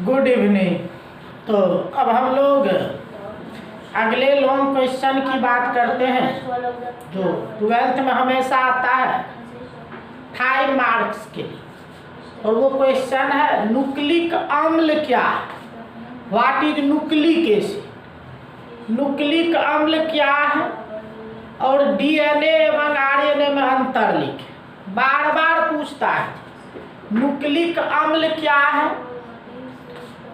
Good evening. तो अब हम लोग अगले लॉन्ग क्वेश्चन की बात करते हैं जो 12th में हमेशा आता है 5 मार्क्स के लिए। और वो क्वेश्चन है न्यूक्लिक अम्ल क्या है, what is nucleic acid. Nucleic अम्ल क्या है और डीएनए एवं आरएनए में अंतर लिखें। बार बार पूछता है न्यूक्लिक अम्ल क्या है,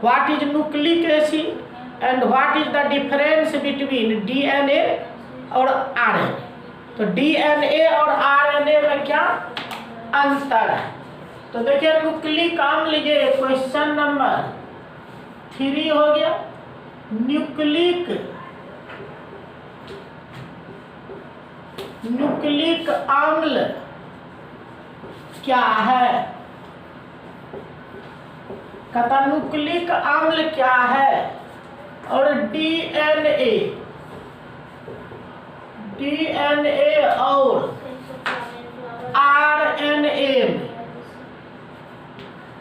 what is nucleic acid and what is the difference between DNA और आरएनए। तो डीएनए और आरएनए में क्या अंतर है। तो देखिए न्यूक्लिक अम्ल, ये क्वेश्चन नंबर 3 हो गया। न्यूक्लिक अम्ल क्या है, कहता न्यूक्लिक अम्ल क्या है और डीएनए और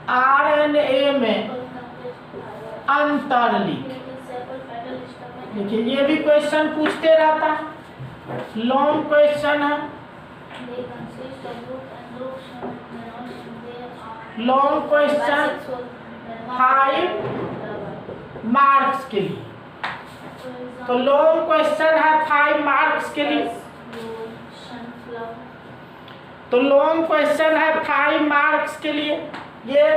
आरएनए में अंतर लिखें। देखिए ये भी क्वेश्चन पूछते रहता है, लॉन्ग क्वेश्चन है, लॉन्ग क्वेश्चन 5 मार्क्स के लिए। तो लॉन्ग क्वेश्चन है 5 मार्क्स के लिए। तो लॉन्ग क्वेश्चन है 5 मार्क्स के लिए। ये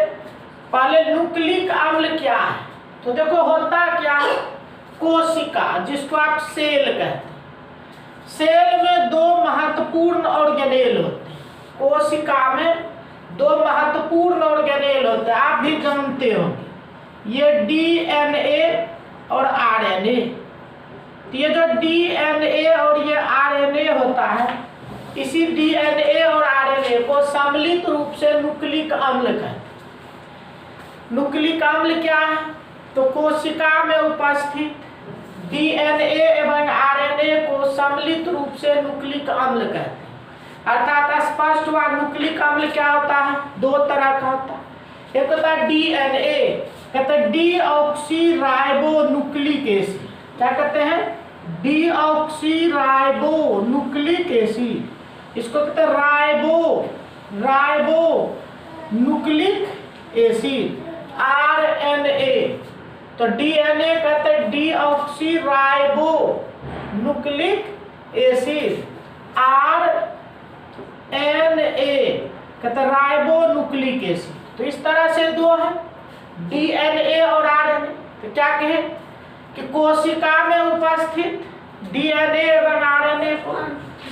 पहले न्यूक्लिक अम्ल क्या है, तो देखो होता क्या है, कोशिका जिसको आप सेल कहते हैं, सेल में 2 महत्वपूर्ण ऑर्गेनेल होते हैं। कोशिका में 2 महत्वपूर्ण ऑर्गेनेल होते हैं, आप भी जानते होंगे, ये डीएनए और आरएनए। तो ये जो डीएनए और ये आरएनए होता है, इसी डीएनए और आरएनए को सम्मिलित रूप से न्यूक्लिक अम्ल कहते हैं। न्यूक्लिक अम्ल क्या है, तो कोशिका में उपस्थित डीएनए एवं आरएनए को सम्मिलित रूप से न्यूक्लिक अम्ल कहते हैं। अर्थात स्पष्ट हुआ न्यूक्लिक अम्ल क्या होता है, 2 तरह का होता है। एक होता है डीएनए, कहते हैं डीऑक्सी राइबोन्यूक्लिक एसिड। क्या कहते हैं, डीऑक्सी राइबोन्यूक्लिक एसिड। इसको कहते हैं राइबोन्यूक्लिक एसिड। आरएनए, तो डीएनए कहते हैं डीऑक्सी राइबोन्यूक्लिक एसिड। आरएनए कहते हैं राइबोन्यूक्लिक एसिड। तो इस तरह से 2 है, डीएनए और आरएनए। तो क्या कहें कि कोशिका में उपस्थित डीएनए एवं आरएनए को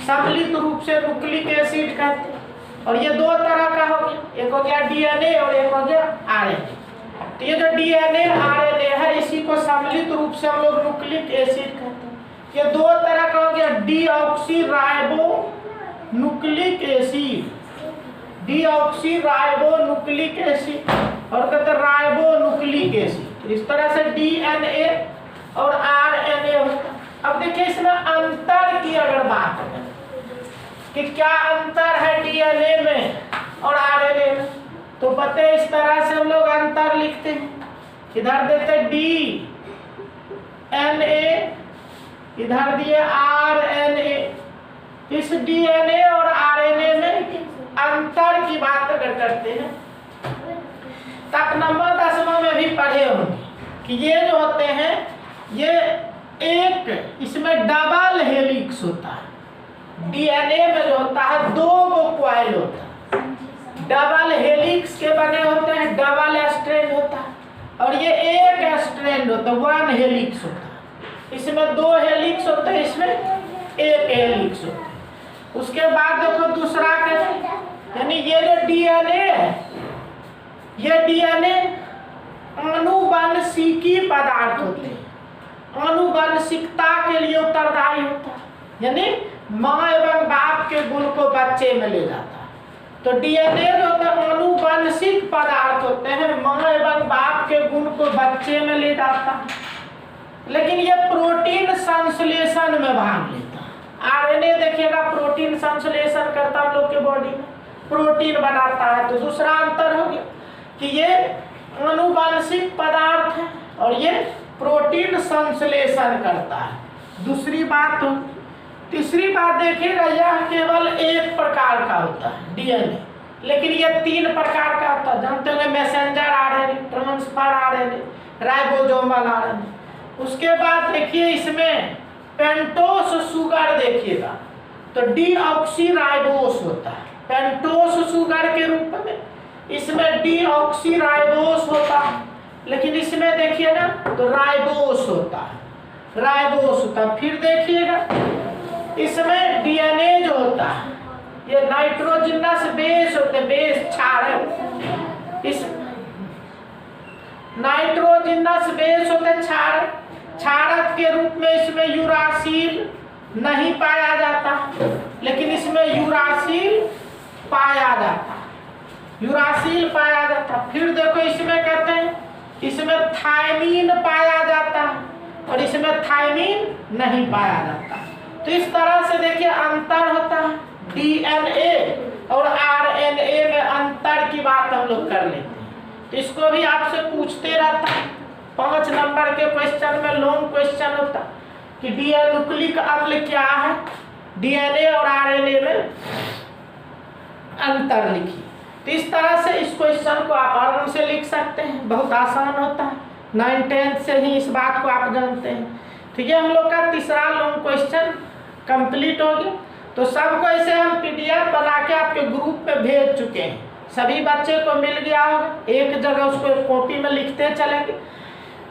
सम्मिलित रूप से न्यूक्लिक एसिड कहते हैं। और ये 2 तरह का हो गया, एक हो गया डीएनए और एक हो गया आरएनए। तो ये जो डीएनए आरएनए है, इसी को सम्मिलित रूप से हम लोग न्यूक्लिक एसिड कहते हैं। ये 2 तरह का हो गया, deoxy ribonucleic acid, deoxy ribonucleic acid और कहते हैं राइबोन्यूक्लिक एसिड। इस तरह से डीएनए और आरएनए होता है। अब देखिए इसमें अंतर की अगर बात करें कि क्या अंतर है डीएनए में और आरएनए में, तो पता है इस तरह से हम लोग अंतर लिखते हैं। इधर देते डीएनए, इधर दिए आरएनए। इस डीएनए और आरएनए में अंतर की बात अगर करते हैं तो आप नंबर 10वां में भी पढ़े होंगे कि ये जो होते हैं, ये एक इसमें डबल हेलिक्स होता है। डीएनए में जो होता है 2 कॉइल होता है, डबल हेलिक्स के बने होते हैं, डबल स्ट्रैंड होता है। और ये एक स्ट्रैंड होता है, 1 हेलिक्स होता है। इसमें 2 हेलिक्स होते हैं, इसमें 1 हेलिक्स होता है। उसके बाद देखो दूसरा कहते हैं, यानी ये जो डीएनए है, ये डीएनए आनुवंशिकी पदार्थ होते हैं, आनुवंशिकता के लिए उत्तरदायी होता है। यानी माँ एवं बाप के गुण को बच्चे में ले जाता है। तो डीएनए जो होता है आनुवंशिक पदार्थ होते हैं, माँ एवं बाप के गुण को बच्चे में ले जाता है। लेकिन ये प्रोटीन संश्लेषण में भाग लेता है। आरएनए देखिएगा प्रोटीन संश्लेषण करता है हम लोग के बॉडी में, प्रोटीन बनाता है। तो दूसरा अंतर हो गया कि ये अनुवांशिक पदार्थ है और ये प्रोटीन संश्लेषण करता है। दूसरी बात हो। तीसरी बात देखिएगा, यह केवल एक प्रकार का होता है डीएनए, लेकिन ये 3 प्रकार का होता है। जानते होंगे messenger RNA, transfer RNA, ribosomal RNA. उसके बाद देखिए इसमें पेंटोस शुगर देखिएगा तो डीऑक्सीराइबोस होता है, पेंटोस शुगर के रूप में इसमें डीऑक्सीराइबोस होता है, लेकिन इसमें देखिएगा तो राइबोस होता है, राइबोस होता है। फिर देखिएगा इसमें डीएनए जो होता है ये नाइट्रोजनस बेस होते, बेस क्षारक, इस नाइट्रोजनस बेस होते क्षारक, क्षारक के रूप में इसमें यूरासिल नहीं पाया जाता, लेकिन इसमें यूरासिल पाया जाता, यूरासिल पाया जाता। फिर देखो इसमें कहते हैं इसमें थायमीन पाया जाता है और इसमें थायमीन नहीं पाया जाता। तो इस तरह से देखिए अंतर होता है। डीएनए और आरएनए में अंतर की बात हम लोग कर लेते हैं, तो इसको भी आपसे पूछते रहता है। 5 नंबर के क्वेश्चन में लॉन्ग क्वेश्चन होता है कि न्यूक्लिक अम्ल क्या है, डीएनए और आरएनए में अंतर लिखिए। तो इस तरह से इस क्वेश्चन को आप आराम से लिख सकते हैं, बहुत आसान होता है। 9th-10th से ही इस बात को आप जानते हैं। ठीक है, हम लोग का तीसरा लॉन्ग क्वेश्चन कंप्लीट हो गया। तो सबको ऐसे हम पीडीएफ बना के आपके ग्रुप पे भेज चुके हैं, सभी बच्चे को मिल गया होगा, एक जगह उसको कॉपी में लिखते चलेंगे,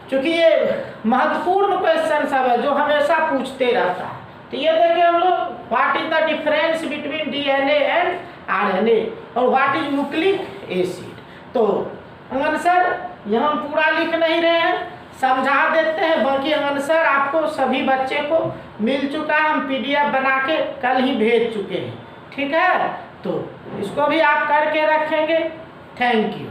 क्योंकि ये महत्वपूर्ण क्वेश्चन सब है जो हमेशा पूछते रहता है। तो ये देखिए हम लोग what is the difference between DNA and RNA और व्हाट इज न्यूक्लिक एसिड। तो आंसर यहाँ हम पूरा लिख नहीं रहे हैं, समझा देते हैं, बाकी आंसर आपको सभी बच्चे को मिल चुका है, हम पीडीएफ बना के कल ही भेज चुके हैं। ठीक है, तो इसको भी आप करके रखेंगे। Thank you.